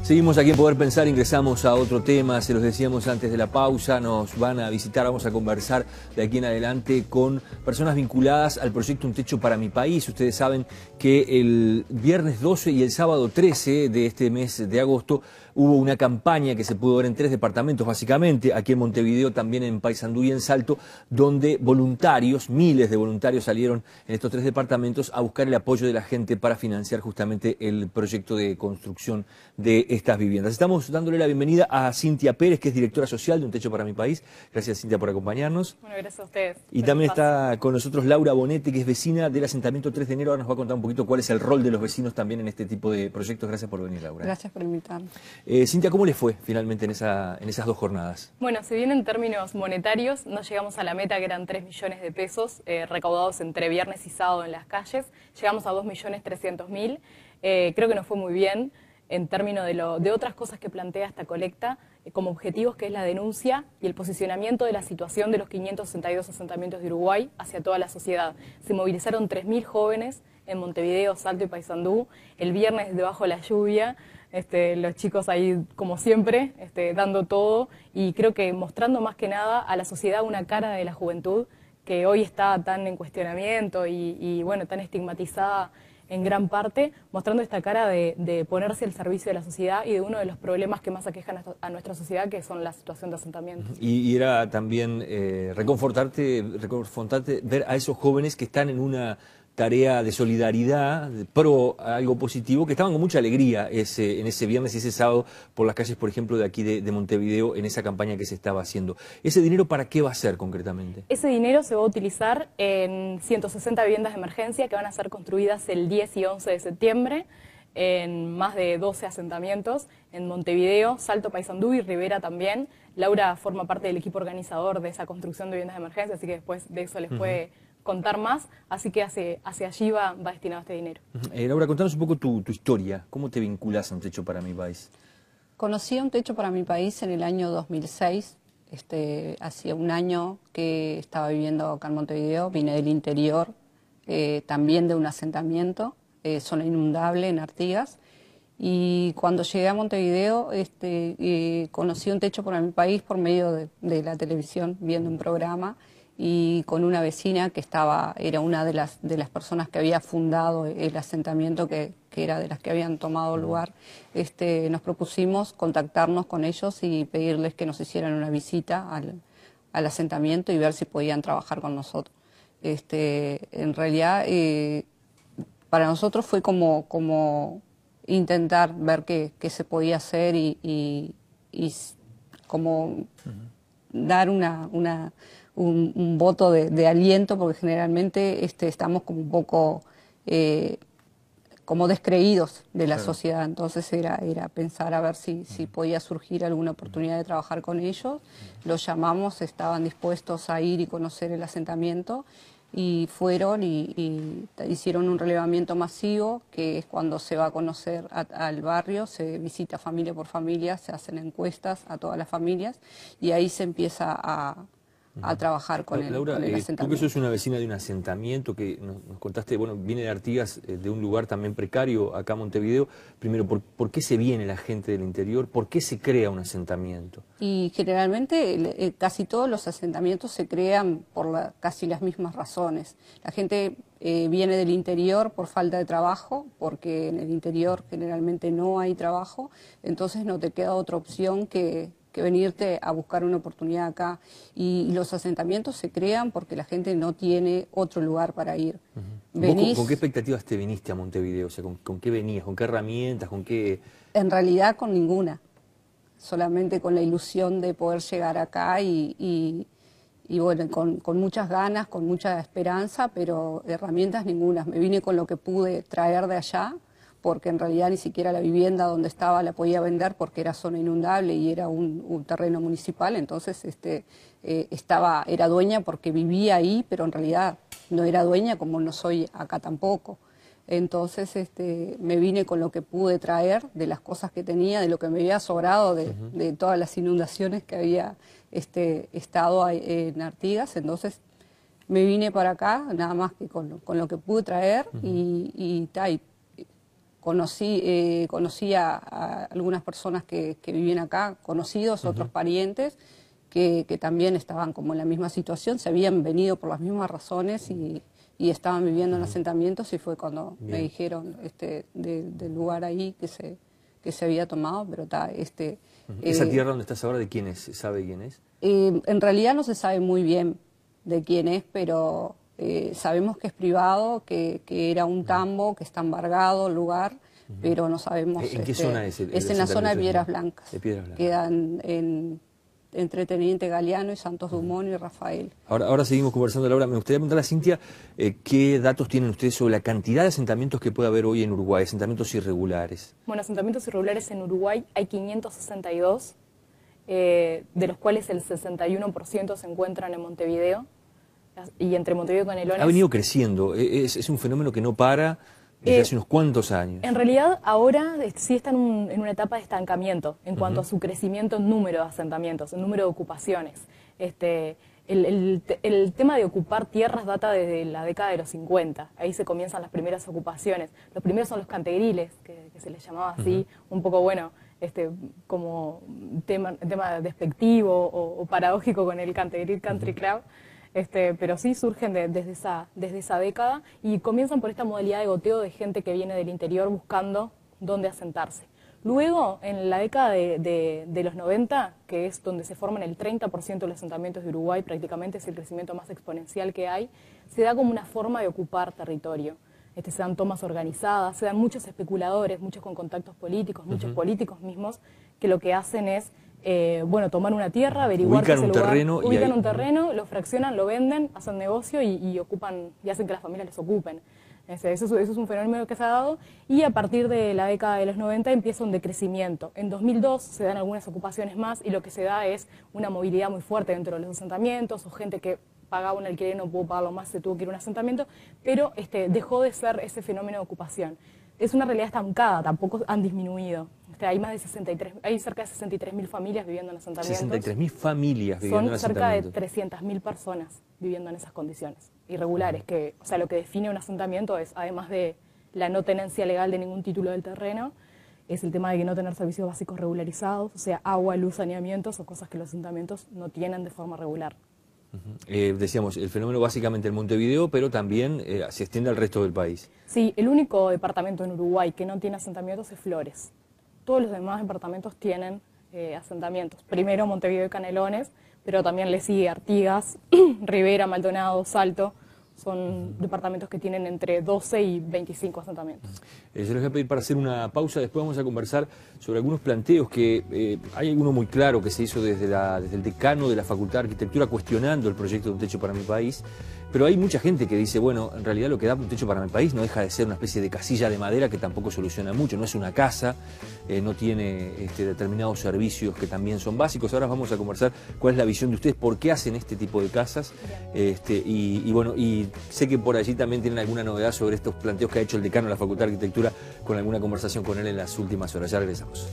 Seguimos aquí en Poder Pensar, ingresamos a otro tema, se los decíamos antes de la pausa, nos van a visitar, vamos a conversar de aquí en adelante con personas vinculadas al proyecto Un Techo para mi País. Ustedes saben que el viernes 12 y el sábado 13 de este mes de agosto hubo una campaña que se pudo ver en 3 departamentos, básicamente, aquí en Montevideo, también en Paysandú y en Salto, donde voluntarios, miles de voluntarios salieron en estos 3 departamentos a buscar el apoyo de la gente para financiar justamente el proyecto de construcción de estas viviendas. Estamos dándole la bienvenida a Cintia Pérez, que es directora social de Un Techo para mi País. Gracias, Cintia, por acompañarnos. Bueno, gracias a ustedes. Y también está con nosotros Laura Bonetti, que es vecina del asentamiento 3 de enero. Ahora nos va a contar un poquito cuál es el rol de los vecinos también en este tipo de proyectos. Gracias por venir, Laura. Gracias por invitarme. Cintia, ¿cómo les fue finalmente en esas 2 jornadas? Bueno, si bien en términos monetarios no llegamos a la meta, que eran 3 millones de pesos recaudados entre viernes y sábado en las calles, llegamos a 2.300.000. Creo que nos fue muy bien en términos de otras cosas que plantea esta colecta como objetivos, que es la denuncia y el posicionamiento de la situación de los 562 asentamientos de Uruguay hacia toda la sociedad. Se movilizaron 3.000 jóvenes en Montevideo, Salto y Paysandú, el viernes debajo de la lluvia, los chicos ahí como siempre, dando todo, y creo que mostrando más que nada a la sociedad una cara de la juventud que hoy está tan en cuestionamiento y bueno, tan estigmatizada en gran parte, mostrando esta cara de ponerse al servicio de la sociedad y de uno de los problemas que más aquejan a nuestra sociedad, que son la situación de asentamientos. Y era también reconfortarte ver a esos jóvenes que están en una tarea de solidaridad, pro algo positivo, que estaban con mucha alegría en ese viernes y ese sábado por las calles, por ejemplo, de aquí de Montevideo, en esa campaña que se estaba haciendo. ¿Ese dinero para qué va a ser concretamente? Ese dinero se va a utilizar en 160 viviendas de emergencia que van a ser construidas el 10 y 11 de septiembre en más de 12 asentamientos, en Montevideo, Salto, Paysandú y Rivera también. Laura forma parte del equipo organizador de esa construcción de viviendas de emergencia, así que después de eso les puede contar más, así que hacia allí va destinado este dinero. Laura, contanos un poco tu historia, ¿cómo te vinculas a Un Techo para mi País? Conocí a Un Techo para mi País en el año 2006, hacía un año que estaba viviendo acá en Montevideo, vine del interior, también de un asentamiento, zona inundable en Artigas, y cuando llegué a Montevideo conocí Un Techo para mi País por medio de la televisión, viendo un programa, y con una vecina que era una de las personas que había fundado el asentamiento, que era de las que habían tomado lugar, nos propusimos contactarnos con ellos y pedirles que nos hicieran una visita al asentamiento y ver si podían trabajar con nosotros. En realidad, para nosotros fue como intentar ver qué se podía hacer y como dar un voto de aliento, porque generalmente estamos como un poco como descreídos de la sociedad. Entonces era pensar a ver si podía surgir alguna oportunidad de trabajar con ellos. Los llamamos, estaban dispuestos a ir y conocer el asentamiento, y fueron y hicieron un relevamiento masivo, que es cuando se va a conocer al barrio, se visita familia por familia, se hacen encuestas a todas las familias, y ahí se empieza a trabajar con Laura, el asentamiento. tú que sos una vecina de un asentamiento, que nos contaste, bueno, viene de Artigas, de un lugar también precario, acá en Montevideo. Primero, ¿por qué se viene la gente del interior? ¿Por qué se crea un asentamiento? Y generalmente casi todos los asentamientos se crean por casi las mismas razones. La gente viene del interior por falta de trabajo, porque en el interior generalmente no hay trabajo, entonces no te queda otra opción que venirte a buscar una oportunidad acá. Y los asentamientos se crean porque la gente no tiene otro lugar para ir. ¿Vos con qué expectativas te viniste a Montevideo? O sea, ¿con qué venías? ¿Con qué herramientas? ¿Con qué...? En realidad con ninguna, solamente con la ilusión de poder llegar acá y bueno, con muchas ganas, con mucha esperanza, pero herramientas ninguna. Me vine con lo que pude traer de allá, porque en realidad ni siquiera la vivienda donde estaba la podía vender porque era zona inundable y era un terreno municipal. Entonces era dueña porque vivía ahí, pero en realidad no era dueña, como no soy acá tampoco. Entonces me vine con lo que pude traer, de las cosas que tenía, de lo que me había sobrado de todas las inundaciones que había estado en Artigas. Entonces me vine para acá nada más que con lo que pude traer y conocí a algunas personas que viven acá, conocidos, otros parientes, que también estaban como en la misma situación, se habían venido por las mismas razones y estaban viviendo en asentamientos, y fue cuando me dijeron del lugar ahí que se había tomado, pero está... ¿Esa tierra donde estás ahora de quién es? ¿Sabe quién es? En realidad no se sabe muy bien de quién es, pero sabemos que es privado, que era un tambo, que está embargado el lugar, pero no sabemos... ¿En qué zona es? Es en la zona de Piedras Blancas. De Piedras Blancas. Quedan entre Teniente Galeano y Santos Dumont y Rafael. Ahora seguimos conversando, Laura. Me gustaría preguntarle a Cintia qué datos tienen ustedes sobre la cantidad de asentamientos que puede haber hoy en Uruguay, asentamientos irregulares. Bueno, asentamientos irregulares en Uruguay hay 562, de los cuales el 61% se encuentran en Montevideo, y entre Montevideo y Canelones... Ha venido creciendo, es un fenómeno que no para desde hace unos cuantos años. En realidad ahora sí está en una etapa de estancamiento en cuanto a su crecimiento en número de asentamientos, en número de ocupaciones. El tema de ocupar tierras data desde la década de los 50, ahí se comienzan las primeras ocupaciones. Los primeros son los cantegriles, que se les llamaba así, un poco bueno, como tema despectivo o paradójico con el Cantegril Country Club. Pero sí surgen desde esa década y comienzan por esta modalidad de goteo de gente que viene del interior buscando dónde asentarse. Luego, en la década de los 90, que es donde se forman el 30% de los asentamientos de Uruguay, prácticamente es el crecimiento más exponencial que hay, se da como una forma de ocupar territorio. Se dan tomas organizadas, se dan muchos especuladores, muchos con contactos políticos, muchos políticos mismos, que lo que hacen es tomar una tierra, averiguar ubican un terreno, lo fraccionan, lo venden, hacen negocio y ocupan, y hacen que las familias les ocupen. Eso es un fenómeno que se ha dado, y a partir de la década de los 90 empieza un decrecimiento. En 2002 se dan algunas ocupaciones más, y lo que se da es una movilidad muy fuerte dentro de los asentamientos, o gente que pagaba un alquiler y no pudo pagarlo más, se tuvo que ir a un asentamiento, pero dejó de ser ese fenómeno de ocupación. Es una realidad estancada, tampoco han disminuido. Hay hay cerca de 63.000 familias viviendo en asentamientos. 63.000 familias viviendo en asentamientos. Son cerca de 300.000 personas viviendo en esas condiciones irregulares, lo que define un asentamiento es, además de la no tenencia legal de ningún título del terreno, es el tema de que no tener servicios básicos regularizados, o sea, agua, luz, saneamientos, o cosas que los asentamientos no tienen de forma regular. Decíamos, el fenómeno básicamente en Montevideo, pero también se extiende al resto del país. Sí, el único departamento en Uruguay que no tiene asentamientos es Flores. Todos los demás departamentos tienen asentamientos. Primero Montevideo y Canelones, pero también le sigue Artigas, Rivera, Maldonado, Salto. Son departamentos que tienen entre 12 y 25 asentamientos. Se los voy a pedir para hacer una pausa, después vamos a conversar sobre algunos planteos que hay alguno muy claro que se hizo desde el decano de la Facultad de Arquitectura cuestionando el proyecto de Un Techo para mi País, pero hay mucha gente que dice, bueno, en realidad lo que da Un Techo para mi País no deja de ser una especie de casilla de madera que tampoco soluciona mucho, no es una casa, no tiene determinados servicios que también son básicos. Ahora vamos a conversar cuál es la visión de ustedes, por qué hacen este tipo de casas, y sé que por allí también tienen alguna novedad sobre estos planteos que ha hecho el decano de la Facultad de Arquitectura, con alguna conversación con él en las últimas horas. Ya regresamos.